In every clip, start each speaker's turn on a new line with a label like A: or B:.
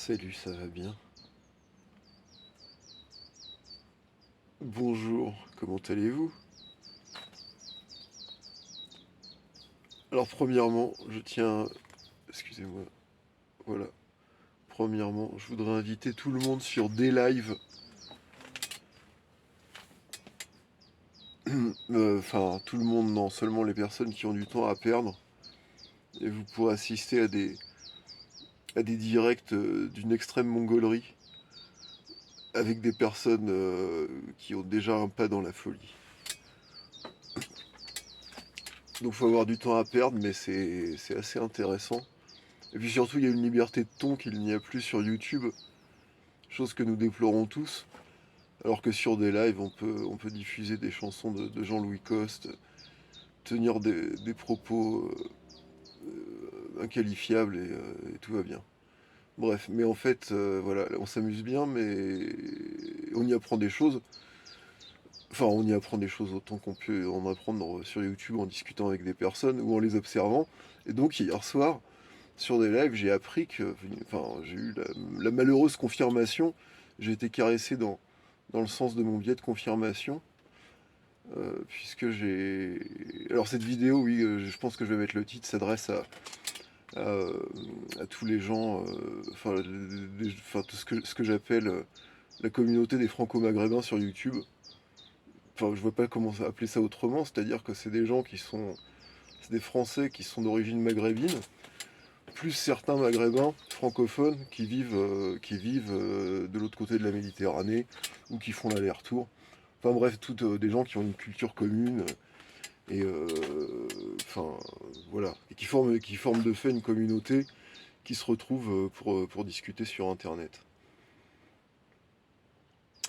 A: Salut, ça va bien? Bonjour, comment allez-vous? Alors premièrement, je tiens... Excusez-moi, voilà. Premièrement, je voudrais inviter tout le monde sur des lives. Enfin, tout le monde, non, seulement les personnes qui ont du temps à perdre. Et vous pourrez assister à des directs d'une extrême mongolerie avec des personnes qui ont déjà un pas dans la folie. Donc faut avoir du temps à perdre, mais c'est assez intéressant. Et puis surtout, il y a une liberté de ton qu'il n'y a plus sur YouTube, chose que nous déplorons tous, alors que sur des lives, on peut diffuser des chansons de Jean-Louis Coste, tenir des propos inqualifiables et tout va bien. Bref, mais en fait, voilà, on s'amuse bien, mais on y apprend des choses. Enfin, on y apprend des choses autant qu'on peut en apprendre sur YouTube en discutant avec des personnes ou en les observant. Et donc hier soir, sur des lives, j'ai appris que, enfin, j'ai eu la malheureuse confirmation, j'ai été caressé dans le sens de mon biais de confirmation, puisque j'ai... Alors cette vidéo, oui, je pense que je vais mettre le titre, s'adresse à, euh, à tous les gens, enfin, enfin, tout ce que j'appelle la communauté des franco-maghrébins sur YouTube. Enfin, je vois pas comment appeler ça autrement, c'est-à-dire que c'est des gens qui sont... C'est des Français qui sont d'origine maghrébine, plus certains maghrébins francophones qui vivent de l'autre côté de la Méditerranée ou qui font l'aller-retour. Enfin bref, toutes des gens qui ont une culture commune et enfin voilà, et qui forment de fait une communauté qui se retrouve pour discuter sur Internet.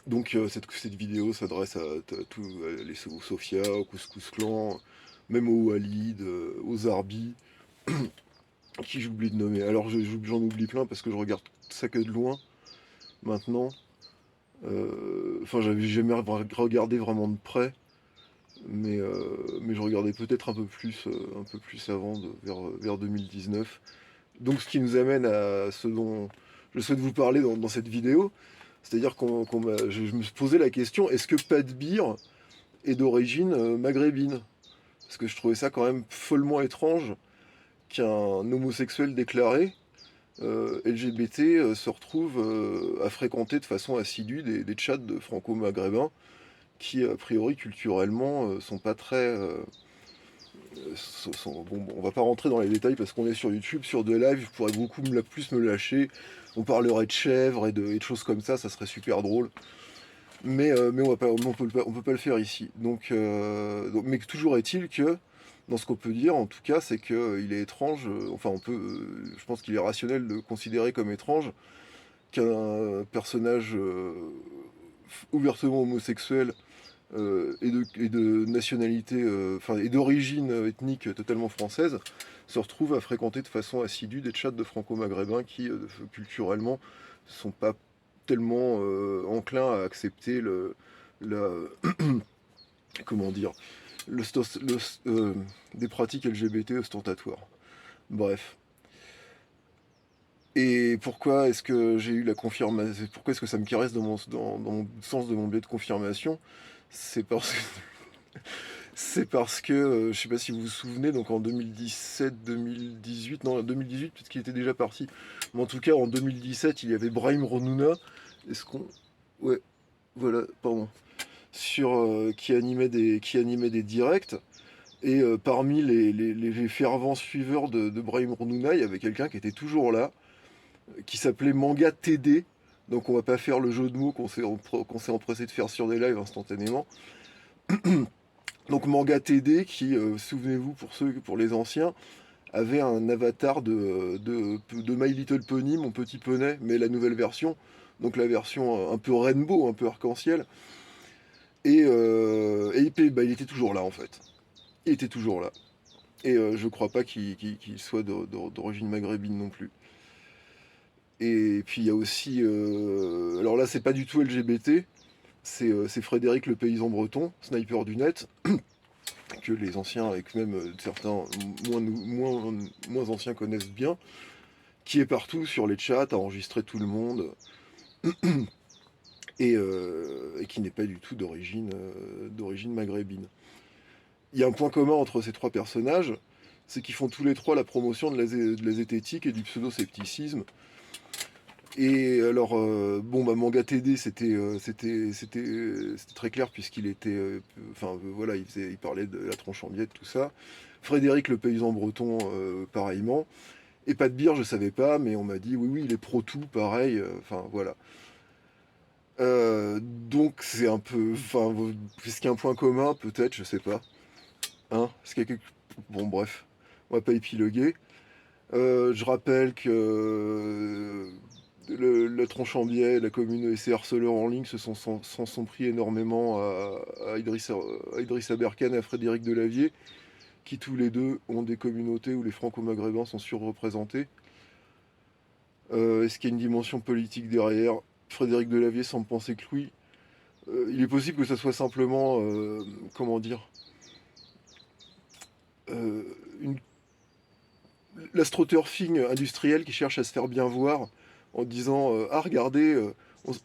A: Donc cette vidéo s'adresse à tous aux Sofia, au Couscous Clan, même aux Walid, aux Arbi, qui j'oublie de nommer. Alors j'en oublie plein parce que je regarde ça que de loin maintenant. Enfin, j'avais jamais regardé vraiment de près, mais je regardais peut-être un peu plus avant, vers 2019. Donc, ce qui nous amène à ce dont je souhaite vous parler dans cette vidéo, c'est-à-dire je me suis posé la question, est-ce que Pat Beer est d'origine maghrébine? Parce que je trouvais ça quand même follement étrange qu'un homosexuel déclaré LGBT se retrouve à fréquenter de façon assidue des chats de franco-maghrébins qui, a priori, culturellement, sont pas très... bon, on va pas rentrer dans les détails parce qu'on est sur YouTube, sur des lives, je pourrais beaucoup plus me lâcher. On parlerait de chèvres et de choses comme ça serait super drôle. Mais on peut pas le faire ici. Mais toujours est-il que, dans ce qu'on peut dire, en tout cas, c'est qu'il est étrange, enfin je pense qu'il est rationnel de considérer comme étrange qu'un personnage ouvertement homosexuel et de nationalité, enfin et d'origine ethnique totalement française, se retrouve à fréquenter de façon assidue des chats de franco-maghrébins qui, culturellement, sont pas tellement enclins à accepter la, comment dire, le, stos- le, des pratiques LGBT ostentatoires. Bref. Et pourquoi est-ce que j'ai eu la confirmation? Pourquoi est-ce que ça me caresse dans mon sens de mon biais de confirmation? C'est parce que, c'est parce que je sais pas si vous vous souvenez, donc en 2017, 2018, non, 2018, peut-être qu'il était déjà parti. Mais en tout cas, en 2017, il y avait Brahim Ronouna. Est-ce qu'on. Ouais, voilà, pardon. Qui animait des directs. Et parmi les fervents suiveurs de Brahim Ronouna, il y avait quelqu'un qui était toujours là, qui s'appelait Manga TD. Donc on va pas faire le jeu de mots qu'on s'est empressé de faire sur des lives instantanément. Donc Manga TD qui, souvenez-vous pour les anciens, avait un avatar de My Little Pony, mon petit poney, mais la nouvelle version. Donc la version un peu rainbow, un peu arc-en-ciel. Il était toujours là en fait. Il était toujours là. Et je crois pas qu'il soit d'origine maghrébine non plus. Et puis il y a aussi, alors là c'est pas du tout LGBT, c'est Frédéric le paysan breton, sniper du net, que les anciens et que même certains moins anciens connaissent bien, qui est partout sur les chats, à enregistrer tout le monde, et qui n'est pas du tout d'origine maghrébine. Il y a un point commun entre ces trois personnages, c'est qu'ils font tous les trois la promotion de la zététique et du pseudo-scepticisme. Et alors, bon, bah, Manga TD, c'était très clair puisqu'il était, voilà, il parlait de la tronche en miettes, tout ça. Frédéric le paysan breton, pareillement. Et pas de bière, je savais pas, mais on m'a dit oui, oui, il est pro tout, pareil. Enfin, voilà. Donc c'est un peu, enfin, est-ce qu'il y a un point commun, peut-être, je sais pas. Hein? Est-ce qu'il y a Bon, bref, on va pas épiloguer. Je rappelle que la tronche en biais et la commune et ses harceleurs en ligne s'en sont pris énormément à Idrissa Berkane et à Frédéric Delavier, qui tous les deux ont des communautés où les franco-maghrébins sont surreprésentés. Est-ce qu'il y a une dimension politique derrière? Frédéric Delavier semble penser que oui. Il est possible que ça soit simplement, comment dire, euh, une l'astroturfing industriel qui cherche à se faire bien voir en disant ah regardez,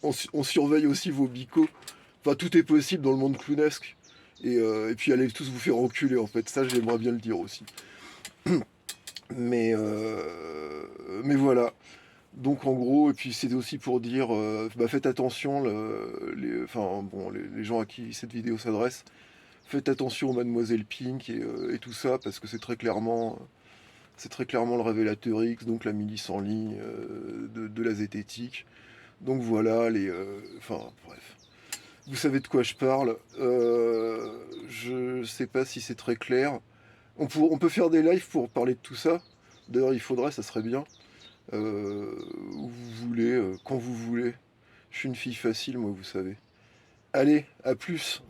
A: on surveille aussi vos bicots. Enfin, tout est possible dans le monde clownesque. Et puis allez tous vous faire enculer, en fait. Ça, j'aimerais bien le dire aussi. Mais voilà. Donc en gros, et puis c'était aussi pour dire, bah, faites attention, les gens à qui cette vidéo s'adresse, faites attention aux Mademoiselle Pink et tout ça, parce que c'est très clairement le révélateur X, donc la milice en ligne de la zététique. Donc voilà, enfin bref. Vous savez de quoi je parle. Je sais pas si c'est très clair. On peut faire des lives pour parler de tout ça. D'ailleurs, il faudrait, ça serait bien. Où vous voulez, quand vous voulez. Je suis une fille facile, moi, vous savez. Allez, à plus.